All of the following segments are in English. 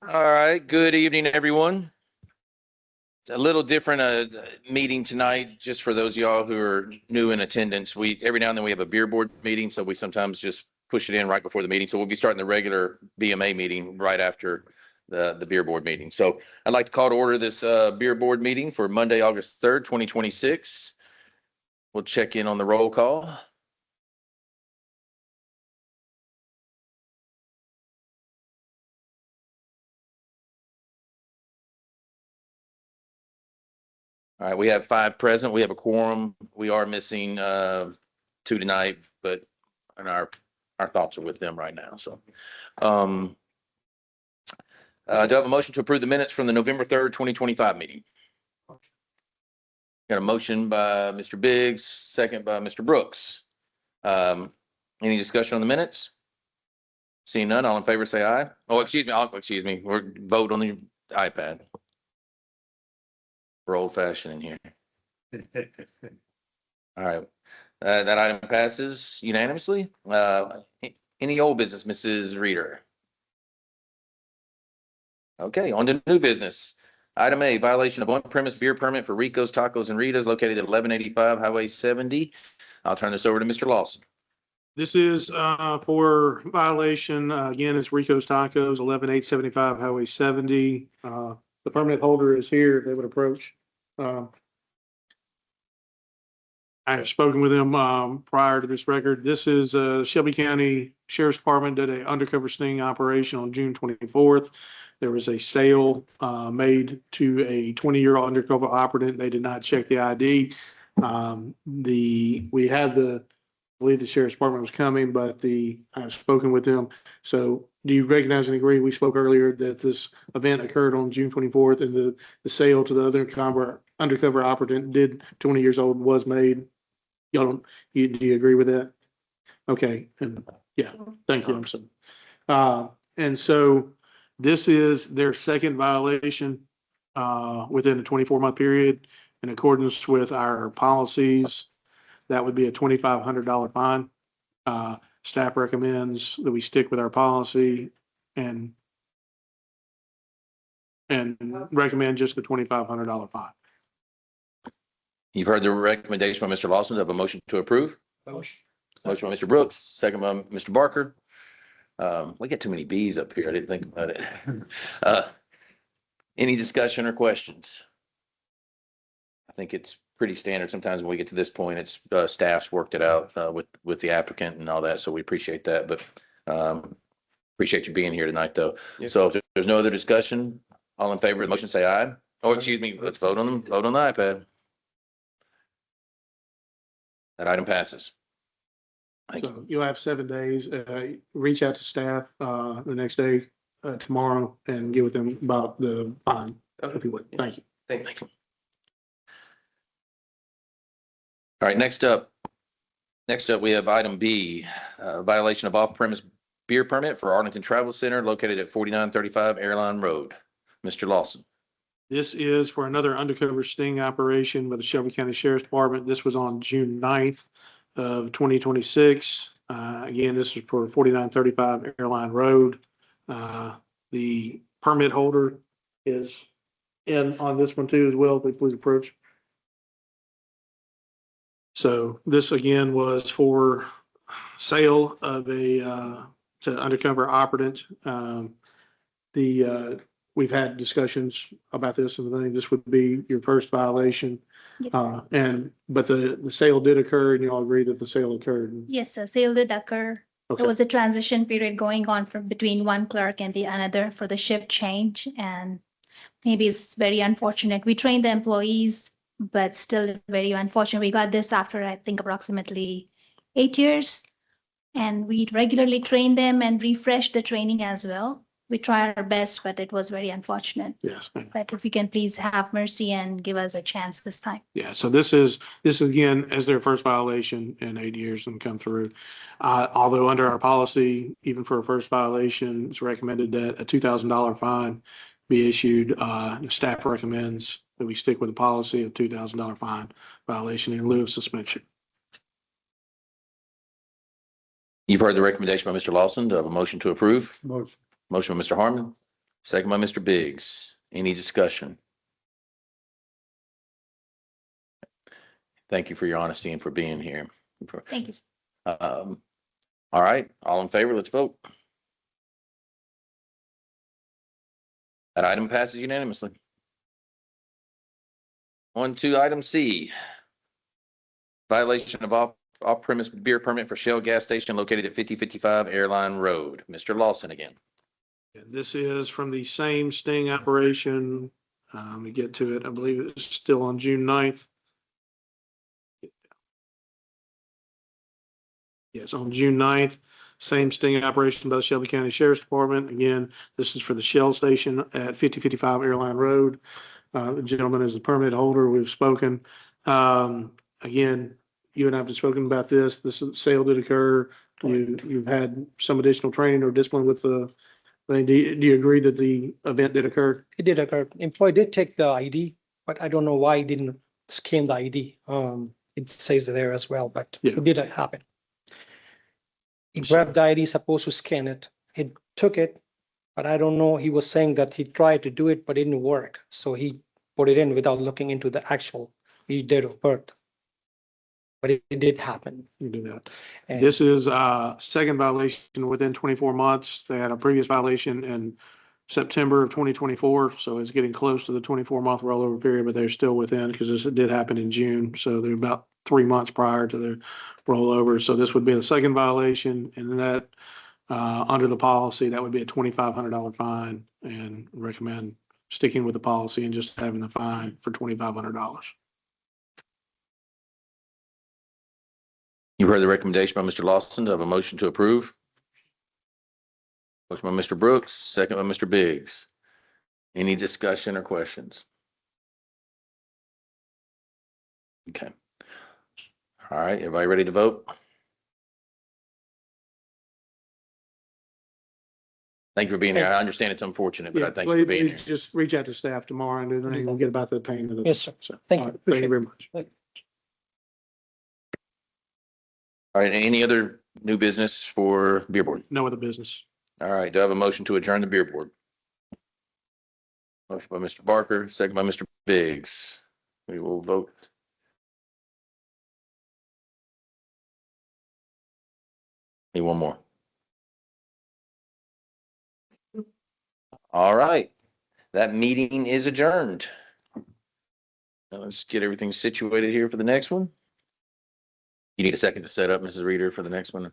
All right, good evening, everyone. It's a little different meeting tonight, just for those of y'all who are new in attendance. Every now and then we have a beer board meeting, so we sometimes just push it in right before the meeting. So we'll be starting the regular BMA meeting right after the beer board meeting. So I'd like to call to order this beer board meeting for Monday, August 3rd, 2026. We'll check in on the roll call. All right, we have 5 present. We have a quorum. We are missing 2 tonight, but and our thoughts are with them right now. So, do I have a motion to approve the minutes from the November 3rd, 2025 meeting? Got a motion by Mr. Biggs, second by Mr. Brooks. Any discussion on the minutes? Seeing none, all in favor say aye. Oh, excuse me. We're vote on the iPad. We're old fashioned in here. All right. That item passes unanimously. Any old business, Mrs. Reader? Okay, on to new business. Item A, violation of on-premise beer permit for Rico's Tacos and Ritas located at 1185 Highway 70. I'll turn this over to Mr. Lawson. This is for violation, again, it's Rico's Tacos, 11875 Highway 70. The permit holder is here. They would approach. I have spoken with them prior to this record. This is Shelby County Sheriff's Department did an undercover sting operation on June 24th. There was a sale made to a 20-year-old undercover operative. They did not check the ID. We had I believe the Sheriff's Department was coming, but I've spoken with them. So do you recognize and agree? We spoke earlier that this event occurred on June 24th and the sale to the undercover operative 20 years old was made. Do you agree with that? Okay. And yeah, thank you. I'm sorry. And so this is their second violation within a 24-month period. In accordance with our policies, that would be a $2,500 fine. Staff recommends that we stick with our policy and recommend just the $2,500 fine. You've heard the recommendation by Mr. Lawson. Have a motion to approve? Motion by Mr. Brooks, second by Mr. Barker. We get too many B's up here. I didn't think about it. Any discussion or questions? I think it's pretty standard. Sometimes when we get to this point, it's staff's worked it out with the applicant and all that. So we appreciate that. But appreciate you being here tonight, though. Yes. So if there's no other discussion, all in favor of the motion, say aye. Oh, excuse me. Let's vote on them. Vote on the iPad. That item passes. So you'll have 7 days. Reach out to staff the next day, tomorrow, and get with them about the fine. If you would. Thank you. Thank you. All right, next up, we have item B, violation of off-premise beer permit for Arlington Travel Center located at 4935 Airline Road. Mr. Lawson. This is for another undercover sting operation with the Shelby County Sheriff's Department. This was on June 9th of 2026. Again, this is for 4935 Airline Road. The permit holder is in on this one too as well. Please approach. So this again was for sale of to undercover operative. We've had discussions about this and I think this would be your first violation. Yes, but the sale did occur and you all agree that the sale occurred. yes, sir. Sale did occur. Okay. There was a transition period going on from between one clerk and the another for the shift change, and maybe it's very unfortunate. We trained the employees, but still very unfortunate. We got this after I think approximately 8 years, and we regularly train them and refresh the training as well. We try our best, but it was very unfortunate. Yes. But if you can please have mercy and give us a chance this time. Yeah. So this is again as their first violation in 8 years and come through. Although under our policy, even for a first violation, it's recommended that a $2,000 fine be issued. Staff recommends that we stick with the policy of $2,000 fine violation in lieu of suspension. You've heard the recommendation by Mr. Lawson. Do I have a motion to approve? Motion. Motion by Mr. Harmon, second by Mr. Biggs. Any discussion? Thank you for your honesty and for being here. Thank you. All right, all in favor, let's vote. That item passes unanimously. On to item C. Violation of off-premise beer permit for Shell gas station located at 5055 Airline Road. Mr. Lawson again. This is from the same sting operation. We get to it, I believe it's still on June 9th. Yes, on June 9th, same sting operation by the Shelby County Sheriff's Department. Again, this is for the Shell station at 5055 Airline Road. The gentleman is the permit holder. We've spoken. Again, you and I have spoken about this. This sale did occur. You've had some additional training or discipline with the, do you agree that the event did occur? It did occur. Employee did take the ID, but I don't know why he didn't scan the ID. It says there as well, but Yeah. it did happen. He grabbed the ID, supposed to scan it. He took it, but I don't know. He was saying that he tried to do it, but it didn't work. So he put it in without looking into the actual date of birth. But it did happen. You do that. And This is second violation within 24 months. They had a previous violation in September of 2024. So it's getting close to the 24-month rollover period, but they're still within because this did happen in June. So they're about 3 months prior to the rollover. So this would be the second violation, and that under the policy, that would be a $2,500 fine, and recommend sticking with the policy and just having the fine for $2,500. You've heard the recommendation by Mr. Lawson. Do I have a motion to approve? Motion by Mr. Brooks, second by Mr. Biggs. Any discussion or questions? Okay. All right, everybody ready to vote? Thank you for being here. I understand it's unfortunate, but I thank you for being here. Just reach out to staff tomorrow and then we'll get about the payment of the. Yes, sir. So, Thank all you. right, Thank you very much. All right, any other new business for beer board? No other business. All right, do I have a motion to adjourn the beer board? Motion by Mr. Barker, second by Mr. Biggs. We will vote. Need one more. All right, that meeting is adjourned. Now let's get everything situated here for the next one. You need a second to set up, Mrs. Reader, for the next one.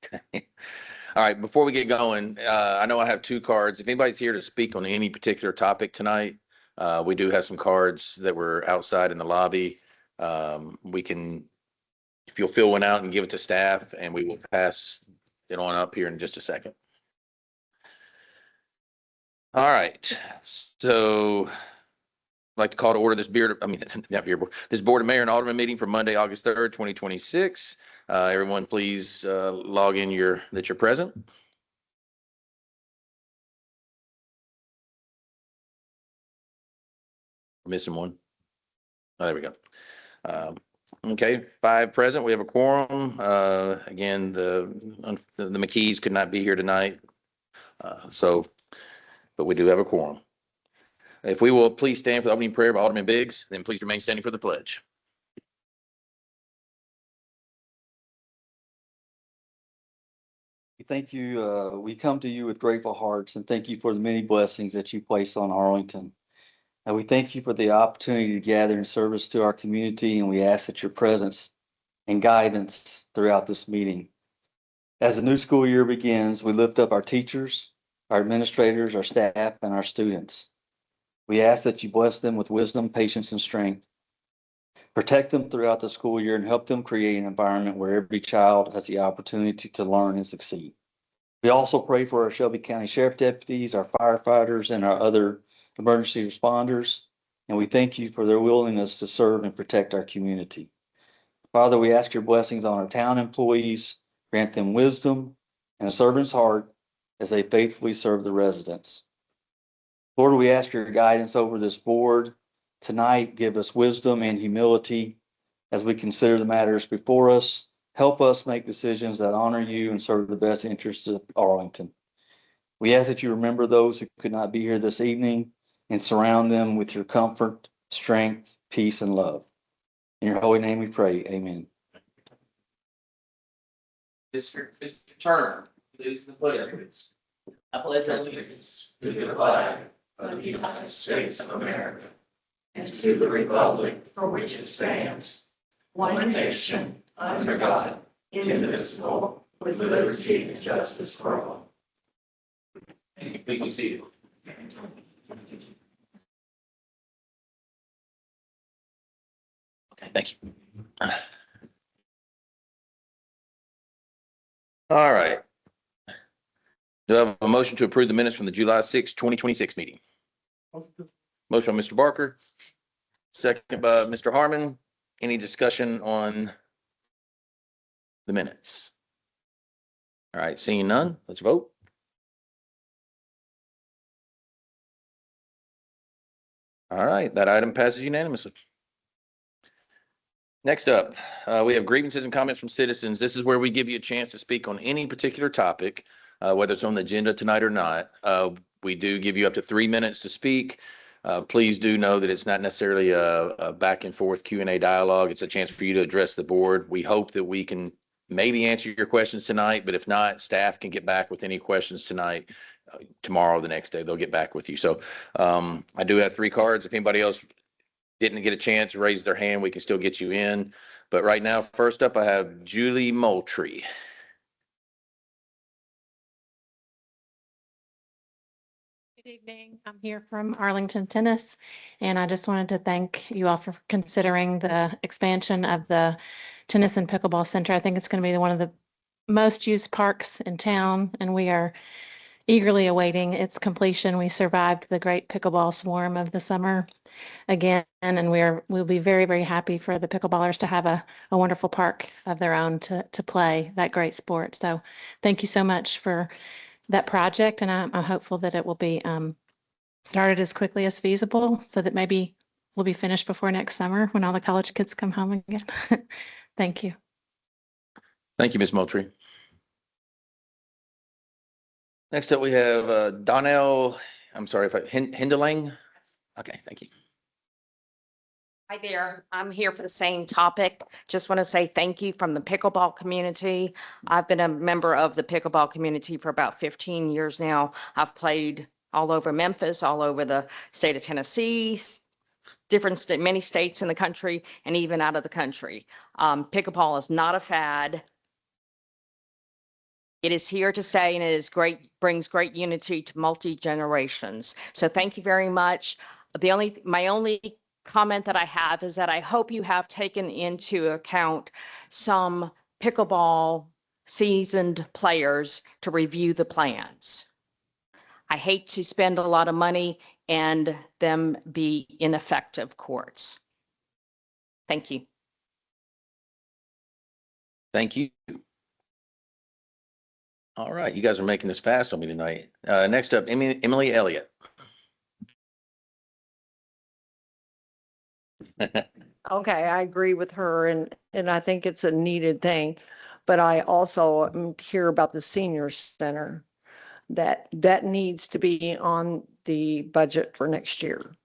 Okay. All right, before we get going, I know I have 2 cards. If anybody's here to speak on any particular topic tonight, we do have some cards that were outside in the lobby. We can, if you'll fill one out and give it to staff, and we will pass it on up here in just a second. All right, so I'd like to call to order this this Board of Mayor and Alderman meeting for Monday, August 3rd, 2026. Everyone, please log in that you're present. Missing one. Oh, there we go. Okay, 5 present. We have a quorum. Again, the McKees could not be here tonight. But we do have a quorum. If we will please stand for the opening prayer by Alderman Biggs, then please remain standing for the pledge. Thank you. We come to you with grateful hearts and thank you for the many blessings that you place on Arlington. And we thank you for the opportunity to gather in service to our community, and we ask that your presence and guidance throughout this meeting. As the new school year begins, we lift up our teachers, our administrators, our staff, and our students. We ask that you bless them with wisdom, patience, and strength. Protect them throughout the school year and help them create an environment where every child has the opportunity to learn and succeed. We also pray for our Shelby County Sheriff deputies, our firefighters, and our other emergency responders. And we thank you for their willingness to serve and protect our community. Father, we ask your blessings on our town employees, grant them wisdom and a servant's heart as they faithfully serve the residents. Lord, we ask your guidance over this board. Tonight, give us wisdom and humility as we consider the matters before us. Help us make decisions that honor you and serve the best interests of Arlington. We ask that you remember those who could not be here this evening and surround them with your comfort, strength, peace, and love. In your holy name we pray. Amen. Mr. Turner, please, the pledge. I pledge allegiance to the flag of the United States of America and to the republic for which it stands, one nation, under God, indivisible, with liberty and justice for all. Thank you. Please be seated. Okay, thank you. All right. Do I have a motion to approve the minutes from the July 6, 2026 meeting? Motion by Mr. Barker, second by Mr. Harmon. Any discussion on the minutes? All right, seeing none, let's vote. All right, that item passes unanimously. Next up, we have grievances and comments from citizens. This is where we give you a chance to speak on any particular topic, whether it's on the agenda tonight or not. We do give you up to 3 minutes to speak. Please do know that it's not necessarily a back and forth Q&A dialogue. It's a chance for you to address the board. We hope that we can maybe answer your questions tonight, but if not, staff can get back with any questions tonight. Tomorrow, the next day, they'll get back with you. So I do have 3 cards. If anybody else didn't get a chance to raise their hand, we can still get you in. But right now, first up, I have Julie Moultrie. Good evening. I'm here from Arlington Tennis, and I just wanted to thank you all for considering the expansion of the tennis and pickleball center. I think it's going to be one of the most used parks in town, and we are eagerly awaiting its completion. We survived the great pickleball swarm of the summer again, and we'll be very, very happy for the pickleballers to have a wonderful park of their own to play that great sport. So thank you so much for that project, and I'm hopeful that it will be started as quickly as feasible so that maybe we'll be finished before next summer when all the college kids come home again. Thank you. Thank you, Ms. Moultrie. Next up, we have Donnell, I'm sorry if Hindelang. Okay, thank you. Hi there. I'm here for the same topic. Just want to say thank you from the pickleball community. I've been a member of the pickleball community for about 15 years now. I've played all over Memphis, all over the state of Tennessee, many states in the country, and even out of the country. Pickleball is not a fad. It is here to stay, and it is great, brings great unity to multi-generations. So thank you very much. My only comment that I have is that I hope you have taken into account some pickleball seasoned players to review the plans. I hate to spend a lot of money and them be ineffective courts. Thank you. Thank you. All right, you guys are making this fast on me tonight. Next up, Emily Elliott. Okay, I agree with her and I think it's a needed thing. But I also hear about the senior center that needs to be on the budget for next year.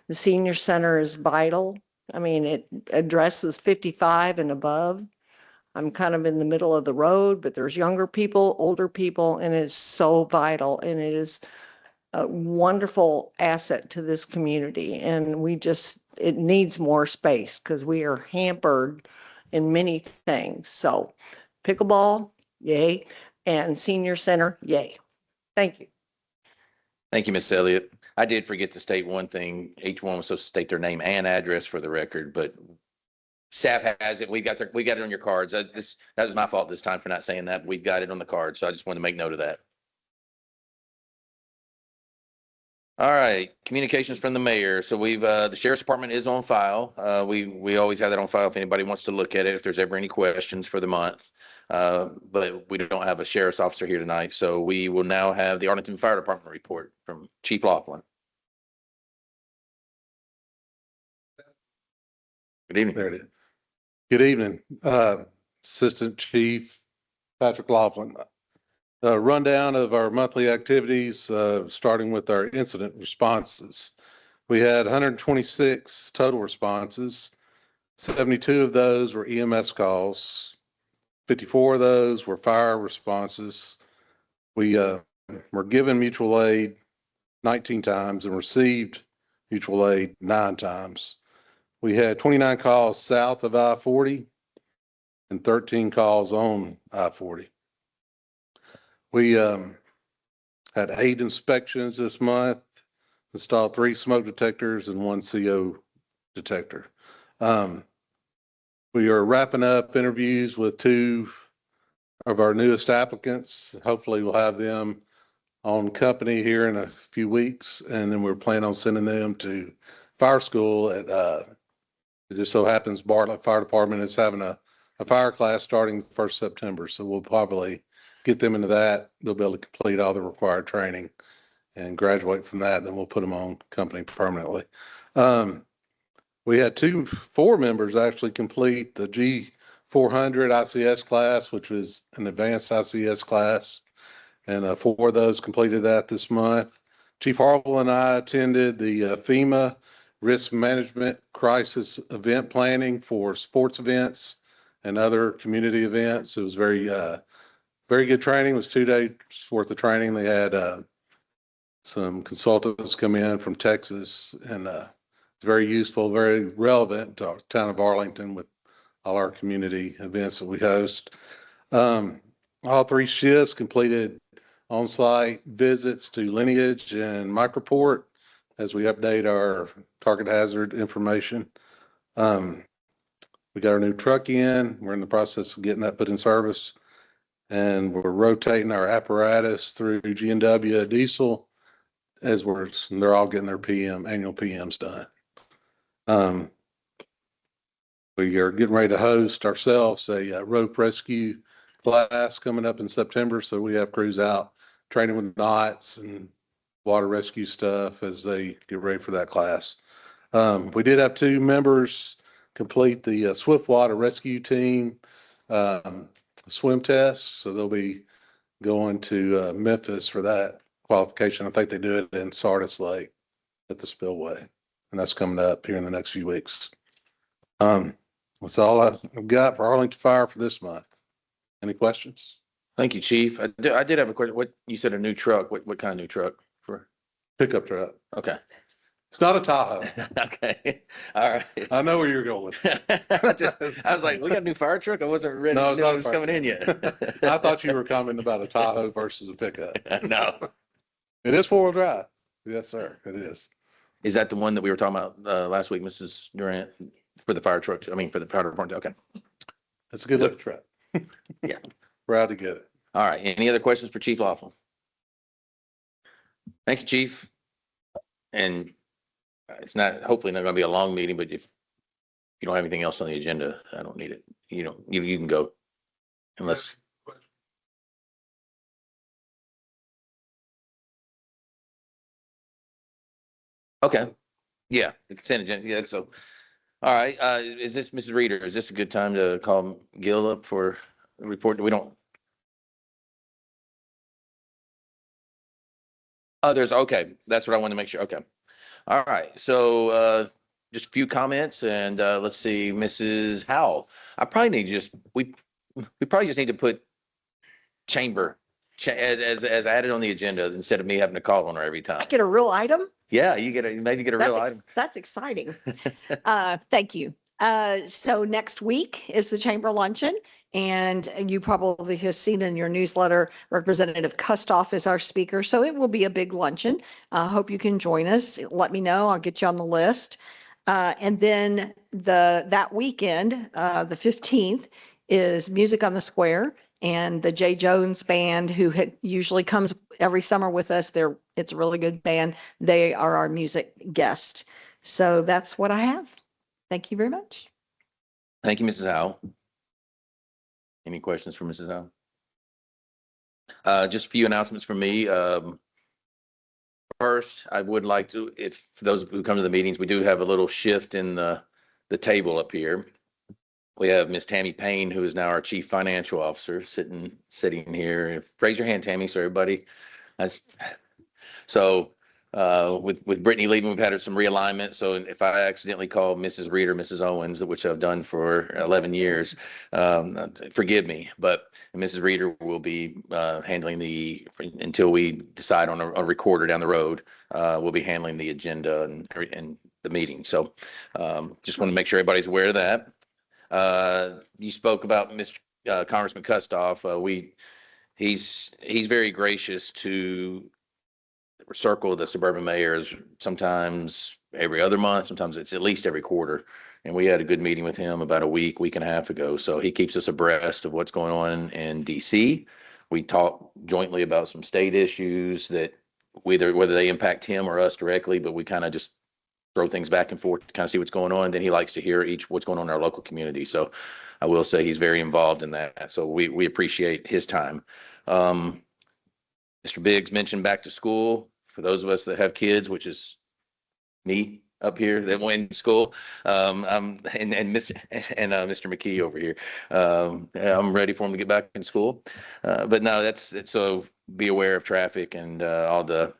The senior center is vital. I mean, it addresses 55 and above. I'm kind of in the middle of the road, but there's younger people, older people, and it's so vital. And it is a wonderful asset to this community. And it needs more space because we are hampered in many things. So pickleball, yay. And senior center, yay. Thank you. Thank you, Ms. Elliott. I did forget to state one thing. Each one was supposed to state their name and address for the record, but staff has it. We got it on your cards. That was my fault this time for not saying that. We've got it on the card, so I just wanted to make note of that. All right, communications from the mayor. So the sheriff's department is on file. We always have that on file if anybody wants to look at it, if there's ever any questions for the month. But we don't have a sheriff's officer here tonight. So we will now have the Arlington Fire Department report from Chief Laughlin. Good evening. There it is. Good evening, Assistant Chief Patrick Laughlin. A rundown of our monthly activities, starting with our incident responses. We had 126 total responses. 72 of those were EMS calls. 54 of those were fire responses. We were given mutual aid 19 times and received mutual aid 9 times. We had 29 calls south of I-40 and 13 calls on I-40. We had 8 inspections this month, installed 3 smoke detectors and 1 CO detector. We are wrapping up interviews with 2 of our newest applicants. Hopefully we'll have them on company here in a few weeks, and then we're planning on sending them to fire school at, it just so happens Bartlett Fire Department is having a fire class starting 1st September. So we'll probably get them into that. They'll be able to complete all the required training and graduate from that. Then we'll put them on company permanently. We had 4 members actually complete the G400 ICS class, which was an advanced ICS class. And 4 of those completed that this month. Chief Harwell and I attended the FEMA Risk Management Crisis Event Planning for sports events and other community events. It was very good training. It was 2 days worth of training. They had some consultants come in from Texas, and it's very useful, very relevant to our town of Arlington with all our community events that we host. All 3 shifts completed on-site visits to Lineage and Microport as we update our target hazard information. We got our new truck in. We're in the process of getting that put in service, and we're rotating our apparatus through G&W diesel as they're all getting their annual PMs done. We are getting ready to host ourselves a rope rescue class coming up in September. So we have crews out training with knots and water rescue stuff as they get ready for that class. We did have 2 members complete the Swiftwater rescue team swim test. So they'll be going to Memphis for that qualification. I think they do it in Sardis Lake at the spillway, and that's coming up here in the next few weeks. That's all I've got for Arlington Fire for this month. Any questions? Thank you, Chief. I did have a question. What, you said a new truck. What kind of new truck? For Pickup truck. Okay. It's not a Tahoe. Okay. All right. I know where you're going with it. I was like, we got a new fire truck? I wasn't ready. No, No, it's it not a was fire coming in yet. I thought you were commenting about a Tahoe versus a pickup. No. It is 4-wheel drive. Yes, sir. It is. Is that the one that we were talking about last week, Mrs. Durant, for the fire truck? I mean, for the fire department? Okay. It's a good looking truck. Yeah. Proud to get it. All right. Any other questions for Chief Laughlin? Thank you, Chief. And it's not, hopefully not going to be a long meeting, but if you don't have anything else on the agenda, I don't need it. You can go unless. Okay. Yeah, the consent agenda. Yeah, so, all right. Is this Mrs. Reader? Is this a good time to call Gil up for a report? We don't. Others, okay. That's what I wanted to make sure. Okay. All right. So, just a few comments, and let's see, Mrs. Howell. I probably need to just we probably just need to put chamber as added on the agenda instead of me having to call on her every time. I get a real item? Yeah, maybe get a real item. That's exciting. Thank you. So next week is the chamber luncheon, and you probably have seen in your newsletter, Representative Kustoff is our speaker. So it will be a big luncheon. Hope you can join us. Let me know. I'll get you on the list. And then that weekend, the 15th, is Music on the Square, and the J. Jones Band, who usually comes every summer with us. It's a really good band. They are our music guest. So that's what I have. Thank you very much. Thank you, Mrs. Howell. Any questions for Mrs. Howell? Just a few announcements from me. First, I would like to, if for those who come to the meetings, we do have a little shift in the table up here. We have Miss Tammy Payne, who is now our Chief Financial Officer, sitting here. Raise your hand, Tammy, so everybody. So with Brittany leaving, we've had some realignment. So if I accidentally call Mrs. Reed or Mrs. Owens, which I've done for 11 years, forgive me. But Mrs. Reeder will be handling until we decide on a recorder down the road, we'll be handling the agenda and the meeting. So just want to make sure everybody's aware of that. You spoke about Mr. Congressman Kustoff. He's very gracious to circle the suburban mayors, sometimes every other month, sometimes it's at least every quarter. And we had a good meeting with him about a week and a half ago. So he keeps us abreast of what's going on in DC. We talk jointly about some state issues that whether they impact him or us directly, but we kind of just throw things back and forth to kind of see what's going on. And then he likes to hear what's going on in our local community. So I will say he's very involved in that. So we appreciate his time. Mr. Biggs mentioned back to school. For those of us that have kids, which is me up here that went to school, and Mr. McKee over here, I'm ready for him to get back in school. But no, so be aware of traffic and all the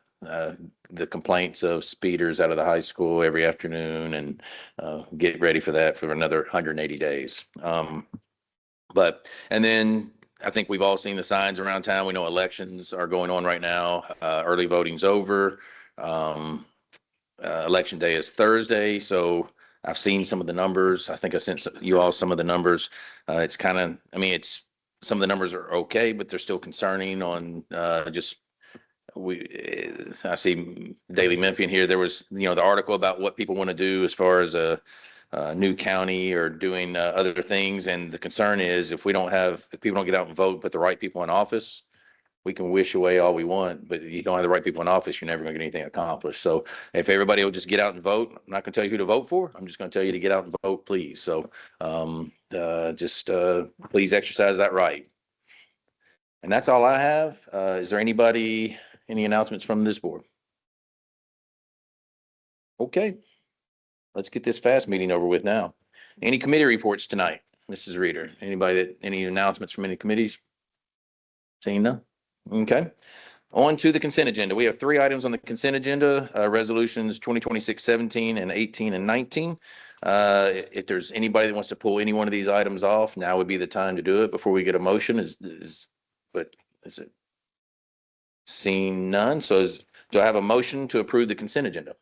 complaints of speeders out of the high school every afternoon, and get ready for that for another 180 days. And then I think we've all seen the signs around town. We know elections are going on right now. Early voting's over. Election day is Thursday. So I've seen some of the numbers. I think I sent you all some of the numbers. It's kind of, some of the numbers are okay, but they're still concerning on I see Daily Memphian here. There was, the article about what people want to do as far as a new county or doing other things. And the concern is if people don't get out and vote, put the right people in office, we can wish away all we want, but if you don't have the right people in office, you're never going to get anything accomplished. So if everybody will just get out and vote, I'm not going to tell you who to vote for. I'm just going to tell you to get out and vote, please. So please exercise that right. And that's all I have. Is there any announcements from this board? Okay. Let's get this fast meeting over with now. Any committee reports tonight, Mrs. Reeder? Any announcements from any committees? Seeing none? Okay. On to the consent agenda. We have 3 items on the consent agenda, resolutions 2026-17 and 18 and 19. If there's anybody that wants to pull any one of these items off, now would be the time to do it before we get a motion. Is it? Seeing none. So do I have a motion to approve the consent agenda?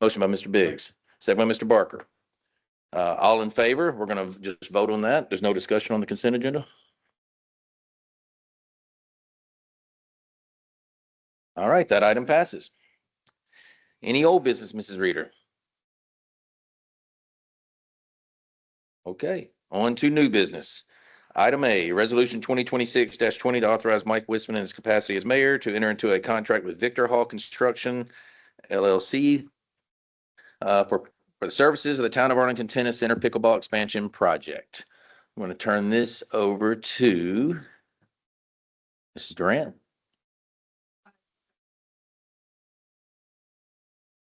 Motion by Mr. Biggs, second by Mr. Barker. All in favor? We're going to just vote on that. There's no discussion on the consent agenda. All right, that item passes. Any old business, Mrs. Reeder? Okay, on to new business. Item A, resolution 2026-20 to authorize Mike Wisman in his capacity as mayor to enter into a contract with Victor Hall Construction LLC for the services of the town of Arlington Tennis Center pickleball expansion project. I'm going to turn this over to Mrs. Durant.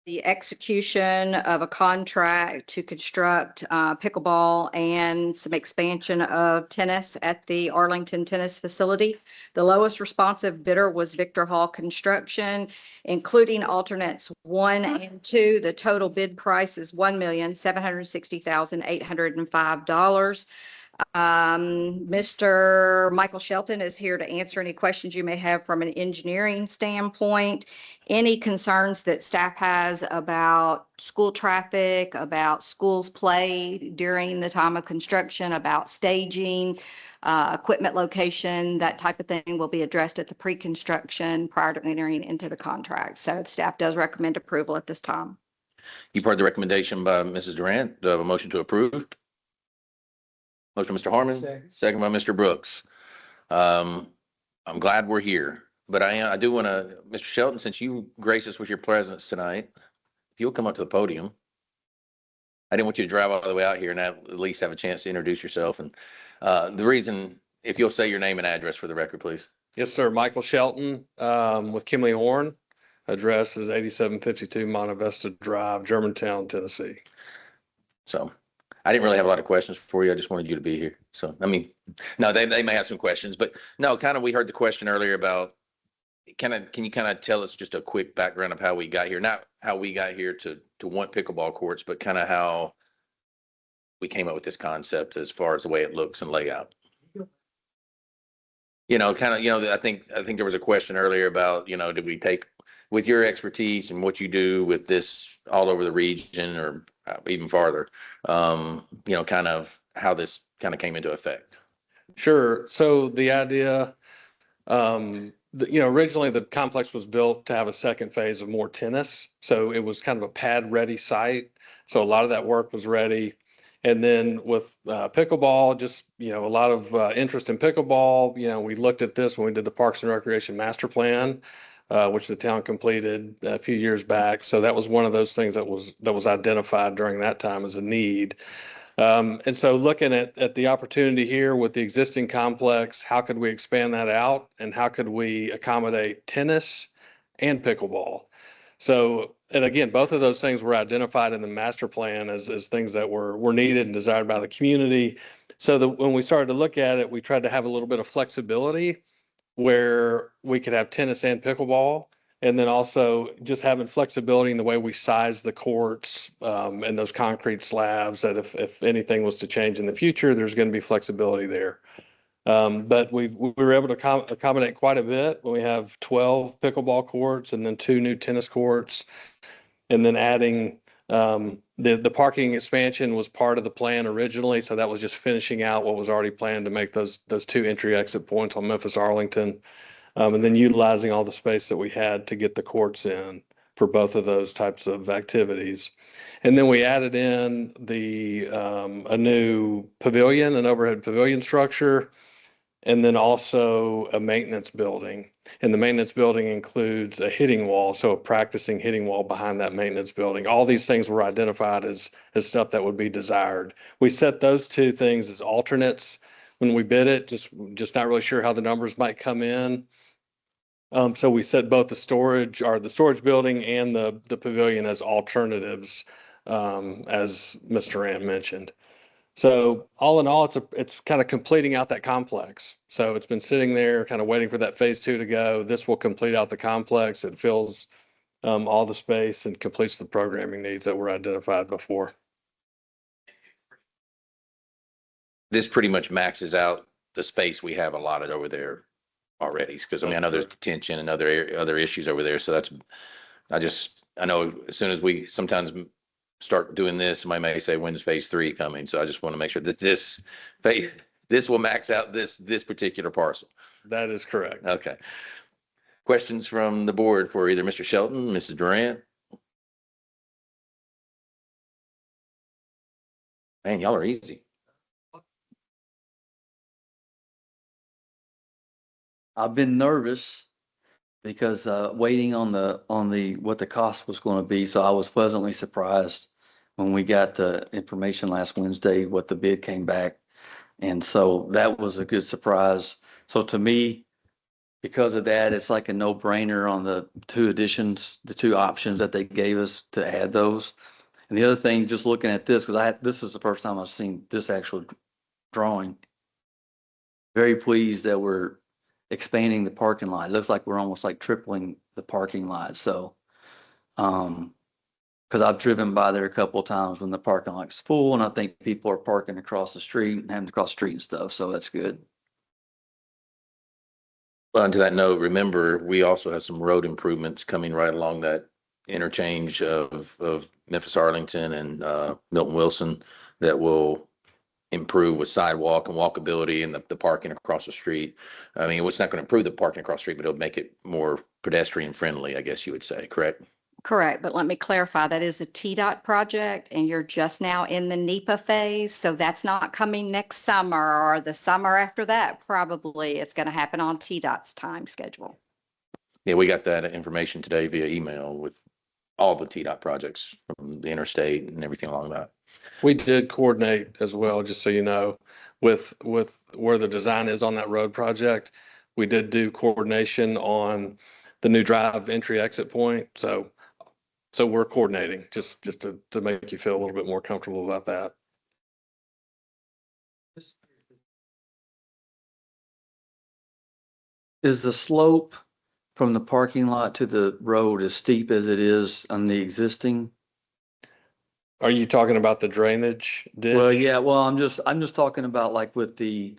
The execution of a contract to construct pickleball and some expansion of tennis at the Arlington Tennis Facility. The lowest responsive bidder was Victor Hall Construction, including alternates 1 and 2. The total bid price is $1,760,805. Mr. Michael Shelton is here to answer any questions you may have from an engineering standpoint. Any concerns that staff has about school traffic, about schools play during the time of construction, about staging, equipment location, that type of thing will be addressed at the pre-construction prior to entering into the contract. So staff does recommend approval at this time. You've heard the recommendation by Mrs. Durant. Do I have a motion to approve? Motion, Mr. Harmon, second by Mr. Brooks. I'm glad we're here, but I do want to, Mr. Shelton, since you grace us with your presence tonight, if you'll come up to the podium. I didn't want you to drive all the way out here and at least have a chance to introduce yourself. And the reason, if you'll say your name and address for the record, please. Yes, sir. Michael Shelton with Kimley Horn. Address is 8752 Monte Vista Drive, Germantown, Tennessee. So I didn't really have a lot of questions for you. I just wanted you to be here. So, I mean, no, they may have some questions, but no, kind of, we heard the question earlier about can you kind of tell us just a quick background of how we got here? Not how we got here to want pickleball courts, but kind of how we came up with this concept as far as the way it looks and layout. Kind of, I think there was a question earlier about, did we take with your expertise and what you do with this all over the region or even farther, kind of how this kind of came into effect? Sure. So the idea, originally the complex was built to have a second phase of more tennis. So it was kind of a pad ready site. So a lot of that work was ready. And then with pickleball, just, a lot of interest in pickleball. We looked at this when we did the Parks and Recreation Master Plan, which the town completed a few years back. So that was one of those things that was identified during that time as a need. And so looking at the opportunity here with the existing complex, how could we expand that out and how could we accommodate tennis and pickleball? So, and again, both of those things were identified in the master plan as things that were needed and desired by the community. So when we started to look at it, we tried to have a little bit of flexibility where we could have tennis and pickleball. And then also just having flexibility in the way we size the courts and those concrete slabs that if anything was to change in the future, there's going to be flexibility there. But we were able to accommodate quite a bit. We have 12 pickleball courts and then 2 new tennis courts. And then adding the parking expansion was part of the plan originally. So that was just finishing out what was already planned to make those 2 entry exit points on Memphis Arlington. And then utilizing all the space that we had to get the courts in for both of those types of activities. And then we added in a new pavilion, an overhead pavilion structure, and then also a maintenance building. And the maintenance building includes a hitting wall, so a practicing hitting wall behind that maintenance building. All these things were identified as stuff that would be desired. We set those 2 things as alternates when we bid it, just not really sure how the numbers might come in. So we set both the storage building and the pavilion as alternatives, as Mr. Rand mentioned. So all in all, it's kind of completing out that complex. So it's been sitting there kind of waiting for that phase 2 to go. This will complete out the complex. It fills all the space and completes the programming needs that were identified before. This pretty much maxes out the space we have allotted over there already, because I know there's detention and other issues over there. So I know as soon as we sometimes start doing this, somebody may say, when's phase 3 coming? So I just want to make sure that this will max out this particular parcel. That is correct. Okay. Questions from the board for either Mr. Shelton, Mrs. Durant? Man, y'all are easy. I've been nervous because waiting on what the cost was going to be. So I was pleasantly surprised when we got the information last Wednesday, what the bid came back. And so that was a good surprise. So to me, because of that, it's like a no-brainer on the 2 additions, the 2 options that they gave us to add those. And the other thing, just looking at this, because this is the first time I've seen this actual drawing. Very pleased that we're expanding the parking lot. It looks like we're almost like tripling the parking lot. So, because I've driven by there a couple of times when the parking lot's full, and I think people are parking across the street and having to cross the street and stuff. So that's good. Well, and to that note, remember, we also have some road improvements coming right along that interchange of Memphis Arlington and Milton Wilson that will improve with sidewalk and walkability and the parking across the street. I mean, it's not going to improve the parking across the street, but it'll make it more pedestrian friendly, I guess you would say, correct? Correct, but let me clarify, that is a TDOT project and you're just now in the NEPA phase. So that's not coming next summer or the summer after that. Probably it's going to happen on TDOT's time schedule. Yeah, we got that information today via email with all the TDOT projects from the interstate and everything along that. We did coordinate as well, just so you know, with where the design is on that road project. We did do coordination on the new drive entry exit point. So we're coordinating just to make you feel a little bit more comfortable about that. Is the slope from the parking lot to the road as steep as it is on the existing? Are you talking about the drainage ditch? Well, yeah, well, I'm just talking about like with the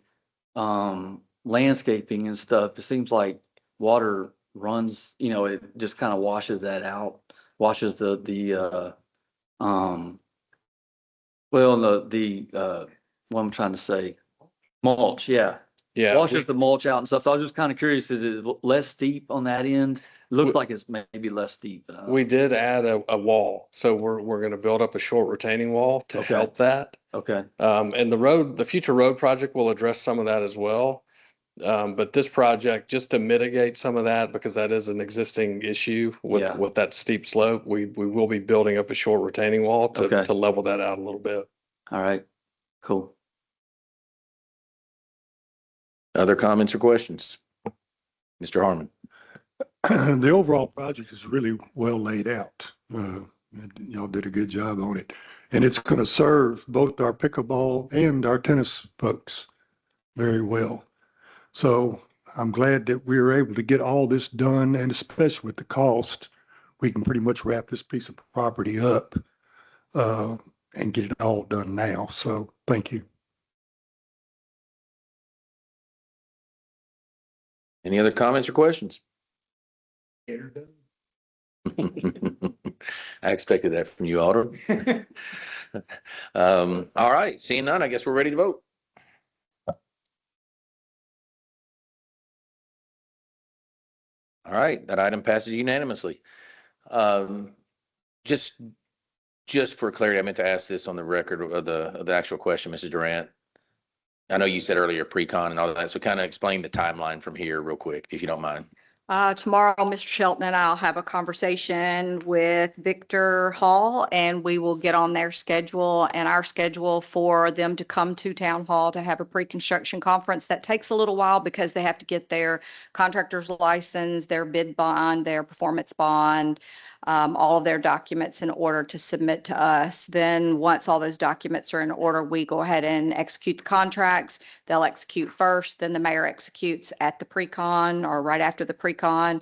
landscaping and stuff. It seems like water runs, you know, it just kind of washes that out, washes what I'm trying to say, mulch, yeah. Yeah, Washes the mulch out and stuff. So I was just kind of curious, is it less steep on that end? It looked like it's maybe less steep. But I don't we know. did add a wall, so we're going to build up a short retaining wall to Okay. help that. Okay, And the future road project will address some of that as well. But this project, just to mitigate some of that, because that is an existing issue Yeah. with that steep slope, we will be building up a short retaining wall Okay. to level that out a little bit. all right, cool. Other comments or questions? Mr. Harmon? The overall project is really well laid out. Y'all did a good job on it. And it's going to serve both our pickleball and our tennis folks very well. So I'm glad that we were able to get all this done, and especially with the cost, we can pretty much wrap this piece of property up and get it all done now. So thank you. Any other comments or questions? I expected that from you, Alderman. All right, seeing none, I guess we're ready to vote. All right, that item passes unanimously. Just for clarity, I meant to ask this on the record of the actual question, Mrs. Durant. I know you said earlier pre-con and all that, so kind of explain the timeline from here real quick, if you don't mind. Tomorrow, Mr. Shelton and I'll have a conversation with Victor Hall, and we will get on their schedule and our schedule for them to come to Town Hall to have a pre-construction conference. That takes a little while because they have to get their contractor's license, their bid bond, their performance bond, all of their documents in order to submit to us. Then once all those documents are in order, we go ahead and execute the contracts. They'll execute first, then the mayor executes at the pre-con or right after the pre-con.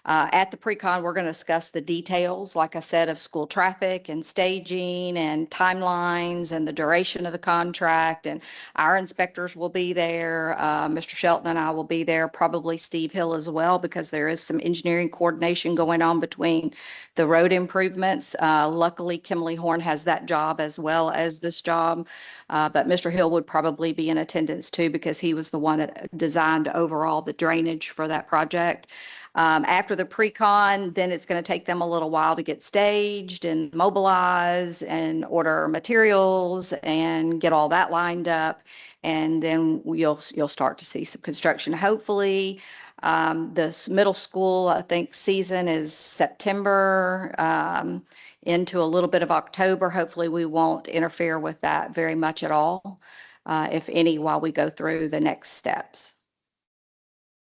At the pre-con, we're going to discuss the details, like I said, of school traffic and staging and timelines and the duration of the contract. And our inspectors will be there. Mr. Shelton and I will be there, probably Steve Hill as well, because there is some engineering coordination going on between the road improvements. Luckily, Kimberly Horn has that job as well as this job. But Mr. Hill would probably be in attendance too, because he was the one that designed overall the drainage for that project. After the pre-con, then it's going to take them a little while to get staged and mobilize and order materials and get all that lined up. And then you'll start to see some construction. Hopefully, this middle school, I think, season is September into a little bit of October. Hopefully, we won't interfere with that very much at all, if any, while we go through the next steps.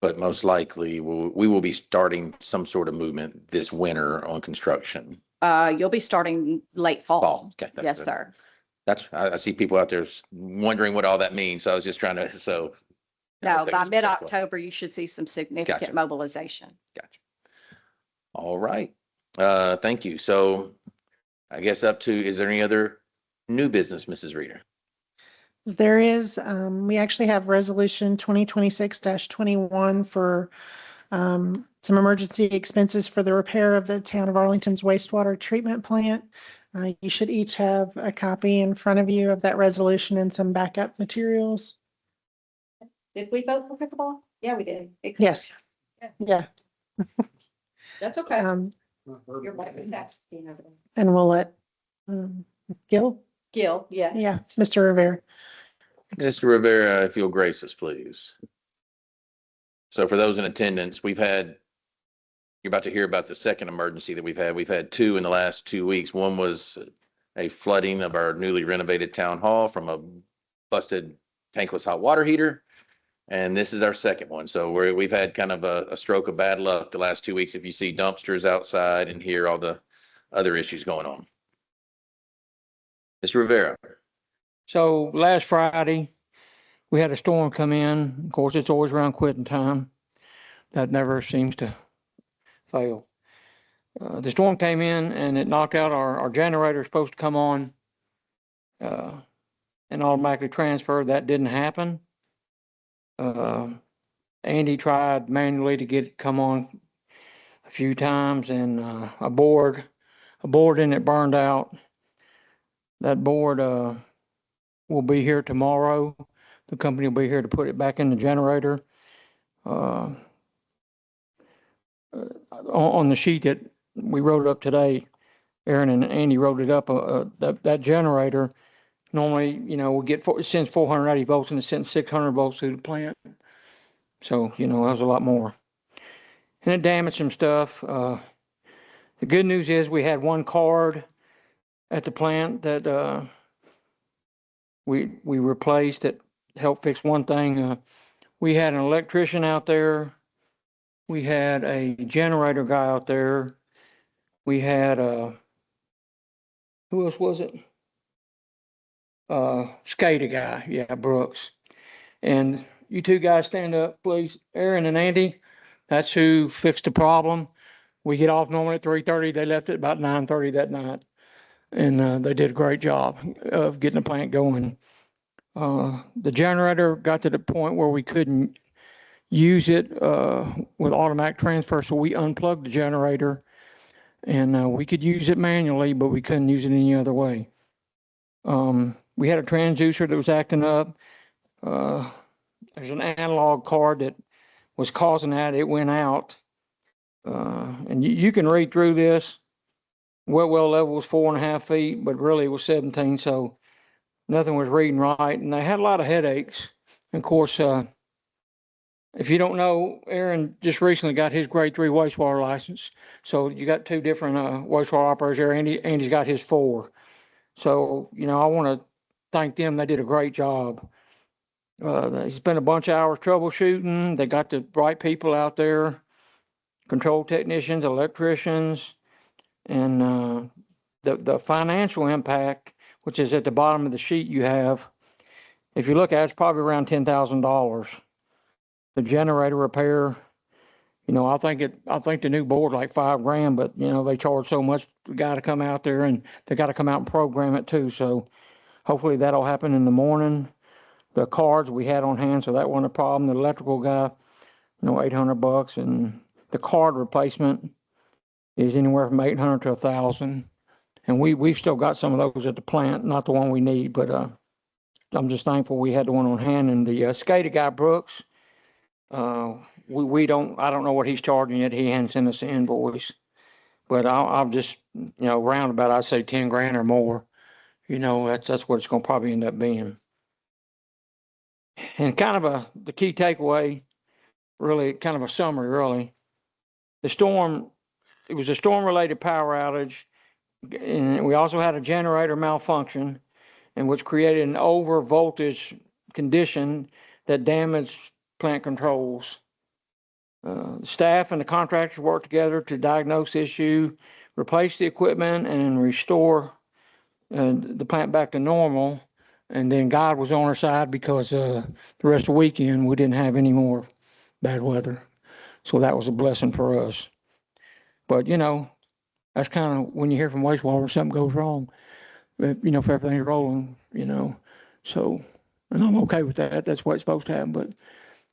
But most likely, we will be starting some sort of movement this winter on construction. You'll be starting late fall. Fall, okay. Yes, sir. I see people out there wondering what all that means, so I was just trying to, so. No, by mid-October, you should see some significant Gotcha. mobilization. Gotcha. All right, thank you. So I guess is there any other new business, Mrs. Reader? There is, we actually have resolution 2026-21 for some emergency expenses for the repair of the town of Arlington's wastewater treatment plant. You should each have a copy in front of you of that resolution and some backup materials. Did we vote for pickleball? Yeah, we did. Yes. Yeah. That's okay. You're And we'll let Gil? Gil, yes. Yeah, Mr. Rivera. Mr. Rivera, if you'll grace us, please. So for those in attendance, you're about to hear about the second emergency that we've had. We've had two in the last 2 weeks. One was a flooding of our newly renovated town hall from a busted tankless hot water heater. And this is our second one. So we've had kind of a stroke of bad luck the last 2 weeks. If you see dumpsters outside and hear all the other issues going on. Mr. Rivera. So last Friday, we had a storm come in. Of course, it's always around quitting time. That never seems to fail. The storm came in and it knocked out our generator supposed to come on and automatically transfer. That didn't happen. Andy tried manually to get it come on a few times, and a board in it burned out. That board will be here tomorrow. The company will be here to put it back in the generator. On the sheet that we wrote up today, Aaron and Andy wrote it up. That generator normally, we get it sends 480 volts and it sends 600 volts through the plant. So, that was a lot more. And it damaged some stuff. The good news is we had one card at the plant that we replaced that helped fix one thing. We had an electrician out there. We had a generator guy out there. We had who else was it? SCADA guy, yeah, Brooks. And you two guys stand up, please. Aaron and Andy, that's who fixed the problem. We get off normally at 3:30. They left at about 9:30 that night. And they did a great job of getting the plant going. The generator got to the point where we couldn't use it with automatic transfer, so we unplugged the generator, and we could use it manually, but we couldn't use it any other way. We had a transducer that was acting up. There's an analog card that was causing that. It went out. And you can read through this. Well level was 4.5 feet, but really it was 17, so nothing was reading right. And they had a lot of headaches. And of course, if you don't know, Aaron just recently got his grade 3 wastewater license. So you got two different wastewater operators there. Andy's got his 4. So, I want to thank them. They did a great job. They spent a bunch of hours troubleshooting. They got the right people out there, control technicians, electricians, and the financial impact, which is at the bottom of the sheet you have, if you look at it, it's probably around $10,000. The generator repair, I think the new board like $5,000, but they charge so much the guy to come out there, and they got to come out and program it too. So hopefully that'll happen in the morning. The cards we had on hand, so that wasn't a problem. The electrical guy, $800, and the card replacement is anywhere from $800 to $1,000. And we've still got some of those at the plant, not the one we need, but I'm just thankful we had the one on hand. And the SCADA guy, Brooks, I don't know what he's charging yet. He hadn't sent us an invoice, but I'll just, roundabout, I'd say $10,000 or more. That's what it's going to probably end up being. And kind of the key takeaway, really kind of a summary, really. It was a storm-related power outage, and we also had a generator malfunction, and which created an over voltage condition that damaged plant controls. Staff and the contractors worked together to diagnose the issue, replace the equipment, and restore the plant back to normal. And then God was on our side because the rest of the weekend we didn't have any more bad weather. So that was a blessing for us. But, that's kind of when you hear from wastewater, something goes wrong. If everything's rolling, So, and I'm okay with that. That's what it's supposed to happen. But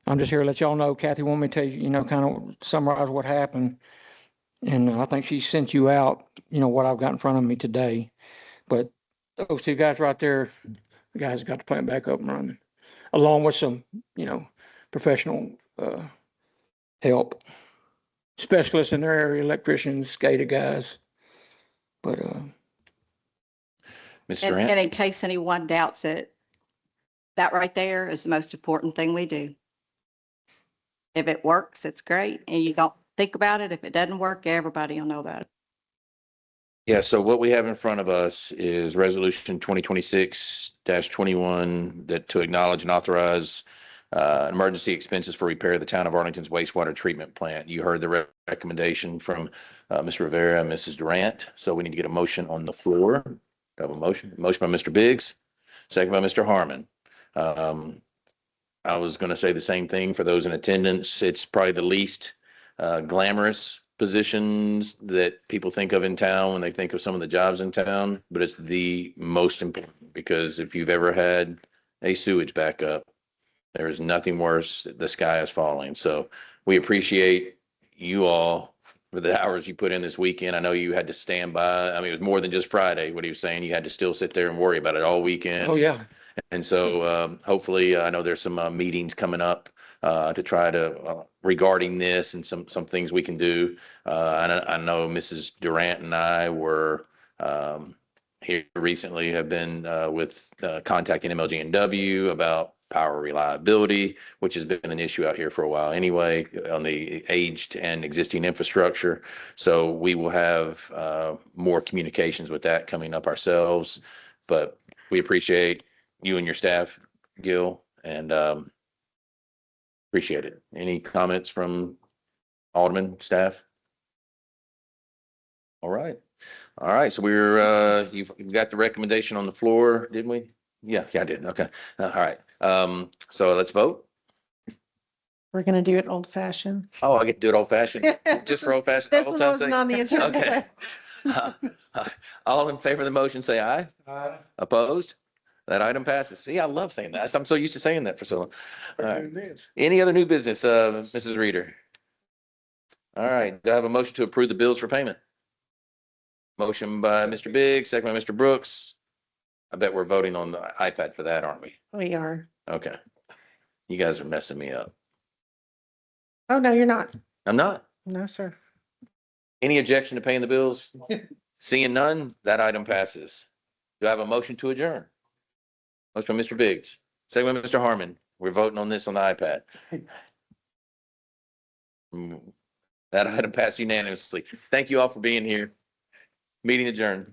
I'm just here to let y'all know. Kathy wanted me to tell you, kind of summarize what happened. And I think she sent you out, what I've got in front of me today. But those two guys right there, the guys got the plant back up and running, along with some, professional help, specialists in their area, electricians, SCADA guys. But Ms. And Durant? and in case anyone doubts it, that right there is the most important thing we do. If it works, it's great. And you don't think about it. If it doesn't work, everybody will know about it. Yeah, so what we have in front of us is Resolution 2026-21 that to acknowledge and authorize emergency expenses for repair of the town of Arlington's wastewater treatment plant. You heard the recommendation from Ms. Rivera and Mrs. Durant. So we need to get a motion on the floor. Have a motion by Mr. Biggs, second by Mr. Harmon. I was going to say the same thing for those in attendance. It's probably the least glamorous positions that people think of in town when they think of some of the jobs in town, but it's the most important because if you've ever had a sewage backup, there's nothing worse. The sky is falling. So we appreciate you all for the hours you put in this weekend. I know you had to stand by. I mean, it was more than just Friday, what he was saying. You had to still sit there and worry about it all weekend. Oh, yeah. And so hopefully, I know there's some meetings coming up to try to regarding this and some things we can do. I know Mrs. Durant and I were here recently have been with contacting MLG&W about power reliability, which has been an issue out here for a while anyway on the aged and existing infrastructure. So we will have more communications with that coming up ourselves, but we appreciate you and your staff, Gil, and appreciate it. Any comments from Alderman staff? All right. All right. So you've got the recommendation on the floor, didn't we? Yeah, I did. Okay. All right. So let's vote. We're gonna do it old fashioned. Oh, I get to do it old fashioned, just for old fashioned. This one wasn't on the agenda. Okay. All in favor of the motion, say aye. Aye. Opposed? That item passes. See, I love saying that. I'm so used to saying that for so long. All right. Any other new business, Mrs. Reader? All right. Do I have a motion to approve the bills for payment? Motion by Mr. Biggs, second by Mr. Brooks. I bet we're voting on the iPad for that, aren't we? We are. Okay. You guys are messing me up. Oh, no, you're not. I'm not. No, sir. Any objection to paying the bills? Seeing none, that item passes. Do I have a motion to adjourn? Motion by Mr. Biggs, second by Mr. Harmon. We're voting on this on the iPad. That item passed unanimously. Thank you all for being here. Meeting adjourned.